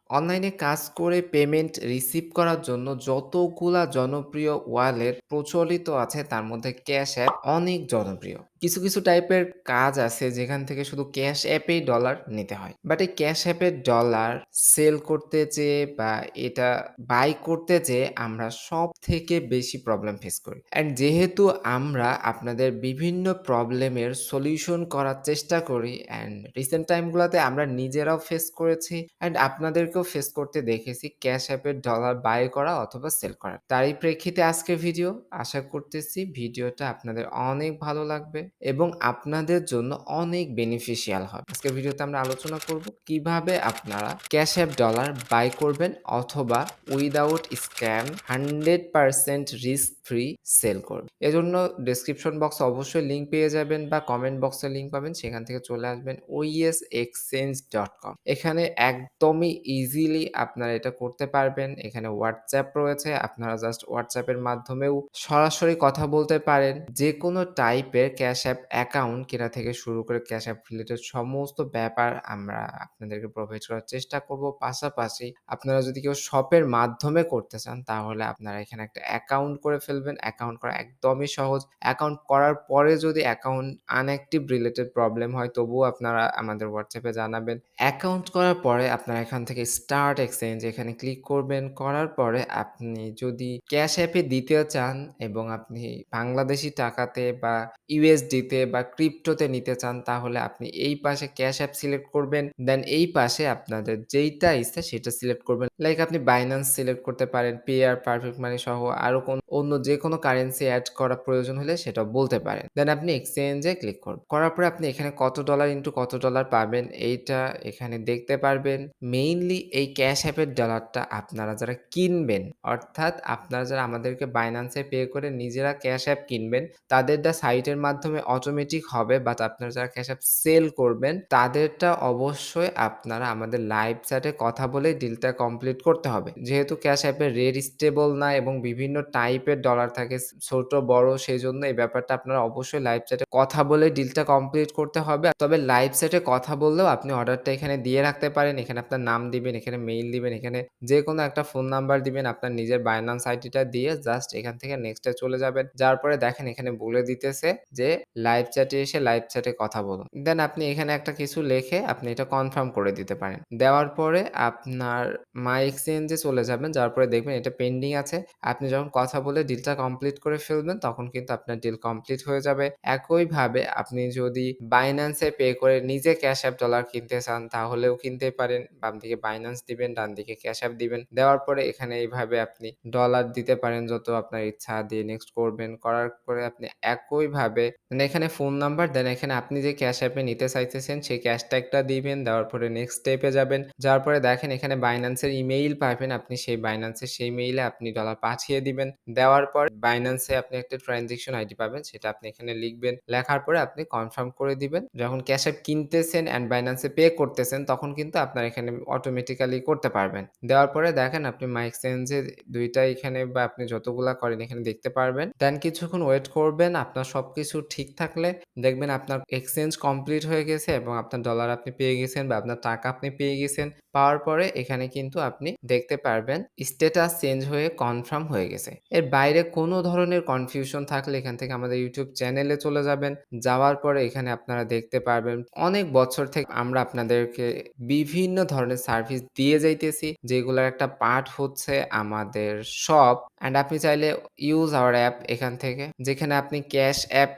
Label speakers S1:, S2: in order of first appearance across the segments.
S1: অনলাইনে কাজ করে পেমেন্ট রিসিভ করার জন্য যতগুলা জনপ্রিয় ওয়ালেট প্রচলিত আছে তার মধ্যে ক্যাশ অ্যাপ অনেক জনপ্রিয়। কিছু টাইপের কাজ আছে যেখান থেকে শুধু ক্যাশ অ্যাপেই ডলার নিতে হয়। বাট এই ক্যাশ অ্যাপের ডলার সেল করতে যেয়ে বা এটা বাই করতে যেয়ে আমরা সবথেকে বেশি প্রবলেম ফেস করি। অ্যান্ড যেহেতু আমরা আপনাদের বিভিন্ন প্রবলেমের সলিউশন করার চেষ্টা করি অ্যান্ড রিসেন্ট টাইমগুলোতে আমরা নিজেরাও ফেস করেছি অ্যান্ড আপনাদেরকেও ফেস করতে দেখেছি ক্যাশ অ্যাপের ডলার বাই করা অথবা সেল করা। তারই প্রেক্ষিতে আজকের ভিডিও। আশা করতেছি ভিডিওটা আপনাদের অনেক ভালো লাগবে এবং আপনাদের জন্য অনেক বেনিফিশিয়াল হবে। আজকের ভিডিওতে আমরা আলোচনা করব কিভাবে আপনারা ক্যাশ অ্যাপ ডলার বাই করবেন অথবা without scam 100% risk free sell করবেন। এজন্য ডেসক্রিপশন বক্সে অবশ্যই লিঙ্ক পেয়ে যাবেন বা কমেন্ট বক্সে লিঙ্ক পাবেন, সেখান থেকে চলে আসবেন oesexchange.com। এখানে একদমই ইজিলি আপনারা এটা করতে পারবেন। এখানে হোয়াটসঅ্যাপ রয়েছে, আপনারা জাস্ট হোয়াটসঅ্যাপের মাধ্যমেও সরাসরি কথা বলতে পারেন। যেকোনো টাইপের ক্যাশ অ্যাপ অ্যাকাউন্ট কেনা থেকে শুরু করে ক্যাশ অ্যাপ রিলেটেড সমস্ত ব্যাপার আমরা আপনাদেরকে প্রোভাইড করার চেষ্টা করব। পাশাপাশি আপনারা যদি কেউ শপের মাধ্যমে করতে চান তাহলে আপনারা এখানে একটা অ্যাকাউন্ট করে ফেলবেন। অ্যাকাউন্ট করা একদমই সহজ। অ্যাকাউন্ট করার পরে যদি অ্যাকাউন্ট আনঅ্যাক্টিভ রিলেটেড প্রবলেম হয় তবুও আপনারা আমাদের হোয়াটসঅ্যাপে জানাবেন। অ্যাকাউন্ট করার পরে আপনারা এখান থেকে স্টার্ট এক্সচেঞ্জ এখানে ক্লিক করবেন। করার পরে আপনি যদি ক্যাশ অ্যাপে দিতে চান এবং আপনি বাংলাদেশী টাকাতে বা ইউএসডিতে বা ক্রিপ্টোতে নিতে চান তাহলে আপনি এই পাশে ক্যাশ অ্যাপ সিলেক্ট করবেন। দেন এই পাশে আপনাদের যেইটা ইচ্ছা সেটা সিলেক্ট করবেন। লাইক আপনি বাইন্যান্স সিলেক্ট করতে পারেন, পেয়ার, পারফেক্ট মানি সহ আরো অন্য যেকোনো কারেন্সি এড করা প্রয়োজন হলে সেটাও বলতে পারেন। দেন আপনি এক্সচেঞ্জে ক্লিক করবেন। করার পরে আপনি এখানে কত ডলার ইনটু কত ডলার পাবেন এইটা এখানে দেখতে পারবেন। মেইনলি এই ক্যাশ অ্যাপের ডলারটা আপনারা যারা কিনবেন, অর্থাৎ আপনারা যারা আমাদেরকে বাইন্যান্সে পে করে নিজেরা ক্যাশ অ্যাপ কিনবেন তাদেরটা সাইটের মাধ্যমে অটোমেটিক হবে, বাট আপনারা যারা ক্যাশ অ্যাপ সেল করবেন তাদেরটা অবশ্যই আপনারা আমাদের লাইভ চ্যাটে কথা বলে ডিলটা কমপ্লিট করতে হবে। যেহেতু ক্যাশ অ্যাপের রেট স্টেবল না এবং বিভিন্ন টাইপের ডলার থাকে ছোট বড়, সেজন্য এই ব্যাপারটা আপনারা অবশ্যই লাইভ চ্যাটে কথা বলে ডিলটা কমপ্লিট করতে হবে। তবে লাইভ চ্যাটে কথা বললেও আপনি অর্ডারটা এখানে দিয়ে রাখতে পারেন। এখানে আপনার নাম দিবেন, এখানে মেইল দিবেন, এখানে যেকোনো একটা ফোন নাম্বার দিবেন, আপনার নিজের বাইন্যান্স আইডিটা দিয়ে জাস্ট এখান থেকে নেক্সটে চলে যাবেন। যাওয়ার পরে দেখেন এখানে বলে দিতেছে যে লাইভ চ্যাটে এসে লাইভ চ্যাটে কথা বলুন। দেন আপনি এখানে একটা কিছু লিখে আপনি এটা কনফার্ম করে দিতে পারেন। দেওয়ার পরে আপনার মাই এক্সচেঞ্জে চলে যাবেন। যাওয়ার পরে দেখবেন এটা পেন্ডিং আছে। আপনি যখন কথা বলে ডিলটা কমপ্লিট করে ফেলবেন তখন কিন্তু আপনার ডিল কমপ্লিট হয়ে যাবে। একইভাবে আপনি যদি বাইন্যান্সে পে করে নিজে ক্যাশ অ্যাপ ডলার কিনতে চান তাহলেও কিনতে পারেন। বাম দিকে বাইন্যান্স দিবেন, ডান দিকে ক্যাশ অ্যাপ দিবেন। দেওয়ার পরে এখানে এইভাবে আপনি ডলার দিতে পারেন যত আপনার ইচ্ছা, দিয়ে নেক্সট করবেন। করার পরে আপনি একইভাবে মানে এখানে ফোন নাম্বার, দেন এখানে আপনি যে ক্যাশ অ্যাপে নিতে চাইতেছেন সেই ক্যাশ ট্যাগটা দিবেন। দেওয়ার পরে নেক্সট স্টেপে যাবেন। যাওয়ার পরে দেখেন এখানে বাইন্যান্সের ইমেইল পাবেন। আপনি সেই বাইন্যান্সের সেই মেইলে আপনি ডলার পাঠিয়ে দিবেন। দেওয়ার পর বাইন্যান্সে আপনি একটা ট্রানজেকশন আইডি পাবেন, সেটা আপনি এখানে লিখবেন। লেখার পরে আপনি কনফার্ম করে দিবেন। যখন ক্যাশ অ্যাপ কিনতেছেন অ্যান্ড বাইন্যান্সে পে করতেছেন তখন কিন্তু আপনার এখানে অটোমেটিক্যালি করতে পারবেন। দেওয়ার পরে দেখেন আপনি মাই এক্সচেঞ্জে ২ টা এখানে বা আপনি যতগুলা করেন এখানে দেখতে পারবেন। দেন কিছুক্ষণ ওয়েট করবেন। আপনার সবকিছু ঠিক থাকলে দেখবেন আপনার এক্সচেঞ্জ কমপ্লিট হয়ে গেছে এবং আপনার ডলার আপনি পেয়ে গেছেন বা আপনার টাকা আপনি পেয়ে গেছেন। পাওয়ার পরে এখানে কিন্তু আপনি দেখতে পারবেন স্ট্যাটাস চেঞ্জ হয়ে কনফার্ম হয়ে গেছে। এর বাইরে কোনো ধরনের কনফিউশন থাকলে এখান থেকে আমাদের ইউটিউব চ্যানেলে চলে যাবেন। যাওয়ার পরে এখানে আপনারা দেখতে পারবেন অনেক বছর থেকে আমরা আপনাদেরকে বিভিন্ন ধরনের সার্ভিস দিয়ে যাইতেছি, যেগুলোর একটা পার্ট হচ্ছে আমাদের শপ। অ্যান্ড আপনি চাইলে ইউজ আওয়ার অ্যাপ এখান থেকে, যেখানে আপনি ক্যাশ অ্যাপ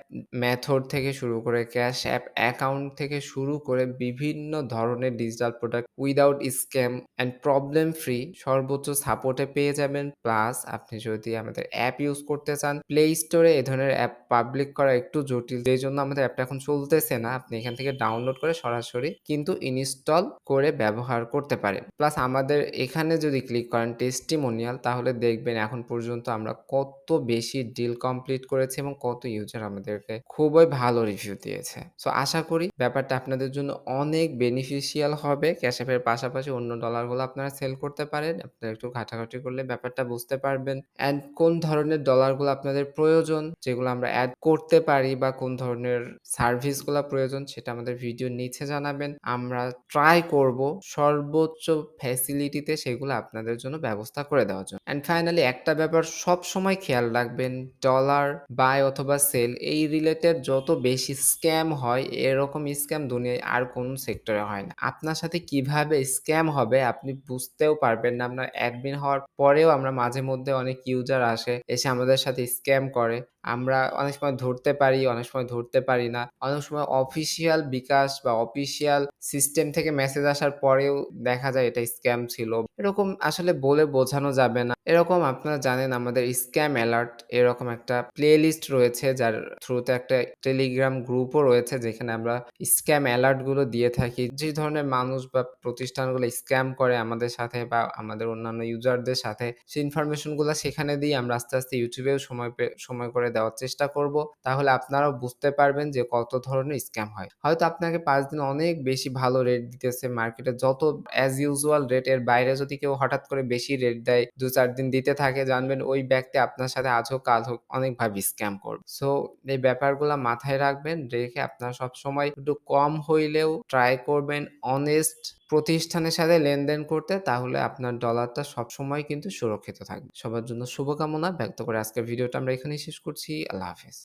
S1: মেথড থেকে শুরু করে ক্যাশ অ্যাপ অ্যাকাউন্ট থেকে শুরু করে বিভিন্ন ধরনের digital product without scam and problem free সর্বোচ্চ সাপোর্টে পেয়ে যাবেন। প্লাস আপনি যদি আমাদের অ্যাপ ইউজ করতে চান, প্লে স্টোরে এ ধরনের অ্যাপ পাবলিক করা একটু জটিল, যেই জন্য আমাদের অ্যাপটা এখন চলতেছে না। আপনি এখান থেকে ডাউনলোড করে সরাসরি কিন্তু ইনস্টল করে ব্যবহার করতে পারেন। প্লাস আমাদের এখানে যদি ক্লিক করেন টেস্টিমোনিয়াল, তাহলে দেখবেন এখন পর্যন্ত আমরা কত বেশি ডিল কমপ্লিট করেছি এবং কত ইউজার আমাদেরকে খুবই ভালো রিভিউ দিয়েছে। সো আশা করি ব্যাপারটা আপনাদের জন্য অনেক বেনিফিশিয়াল হবে। ক্যাশ অ্যাপের পাশাপাশি পাশাপাশি অন্য ডলারগুলো আপনারা সেল করতে পারেন। আপনারা একটু ঘাটাঘাটি করলে ব্যাপারটা বুঝতে পারবেন। অ্যান্ড কোন ধরনের ডলারগুলো আপনাদের প্রয়োজন, যেগুলো আমরা এড করতে পারি বা কোন ধরনের সার্ভিসগুলা প্রয়োজন সেটা আমাদের ভিডিওর নিচে জানাবেন। আমরা ট্রাই করব সর্বোচ্চ ফ্যাসিলিটিতে সেগুলো আপনাদের জন্য ব্যবস্থা করে দেওয়ার জন্য। অ্যান্ড ফাইনালি একটা ব্যাপার সবসময় খেয়াল রাখবেন, ডলার বাই অথবা সেল এই রিলেটেড যত বেশি স্ক্যাম হয়, এরকম স্ক্যাম দুনিয়ায় আর কোন সেক্টরে হয় না। আপনার সাথে কিভাবে স্ক্যাম হবে আপনি বুঝতেও পারবেন না। আপনার অ্যাডমিন হওয়ার পরেও আমরা মাঝে মধ্যে অনেক ইউজার আসে, এসে আমাদের সাথে স্ক্যাম করে। আমরা অনেক সময় ধরতে পারি, অনেক সময় ধরতে পারি না। অনেক সময় অফিসিয়াল বিকাশ বা অফিসিয়াল সিস্টেম থেকে মেসেজ আসার পরেও দেখা যায় এটা স্ক্যাম ছিল। এরকম আসলে বলে বোঝানো যাবে না। এরকম আপনারা জানেন আমাদের স্ক্যাম অ্যালার্ট এরকম একটা প্লেলিস্ট রয়েছে, যার থ্রুতে একটা টেলিগ্রাম গ্রুপও রয়েছে যেখানে আমরা স্ক্যাম অ্যালার্ট গুলো দিয়ে থাকি। যে ধরনের মানুষ বা প্রতিষ্ঠানগুলো স্ক্যাম করে আমাদের সাথে বা আমাদের অন্যান্য ইউজারদের সাথে, সেই ইনফরমেশন গুলা সেখানে দিয়ে আমরা আস্তে, আস্তে ইউটিউবেও সময় করে দেওয়ার চেষ্টা করব। তাহলে আপনারাও বুঝতে পারবেন যে কত ধরনের স্ক্যাম হয়। হয়তো আপনাকে ৫ দিন অনেক বেশি ভালো রেট দিতেছে, মার্কেটে যত অ্যাজ ইউজুয়াল রেট এর বাইরে যদি কেউ হঠাৎ করে বেশি রেট দেয়, ২-৪ দিন দিতে থাকে, জানবেন ওই ব্যক্তি আপনার সাথে আজ হোক কাল হোক অনেকভাবে স্ক্যাম করবে। সো এই ব্যাপারগুলা মাথায় রাখবেন, রেখে আপনারা সবসময় একটু কম হইলেও ট্রাই করবেন অনেস্ট প্রতিষ্ঠানের সাথে লেনদেন করতে, তাহলে আপনার ডলারটা সবসময় কিন্তু সুরক্ষিত থাকবে। সবার জন্য শুভকামনা ব্যক্ত করে আজকের ভিডিওটা আমরা এখানেই শেষ করছি। আল্লাহ হাফেজ।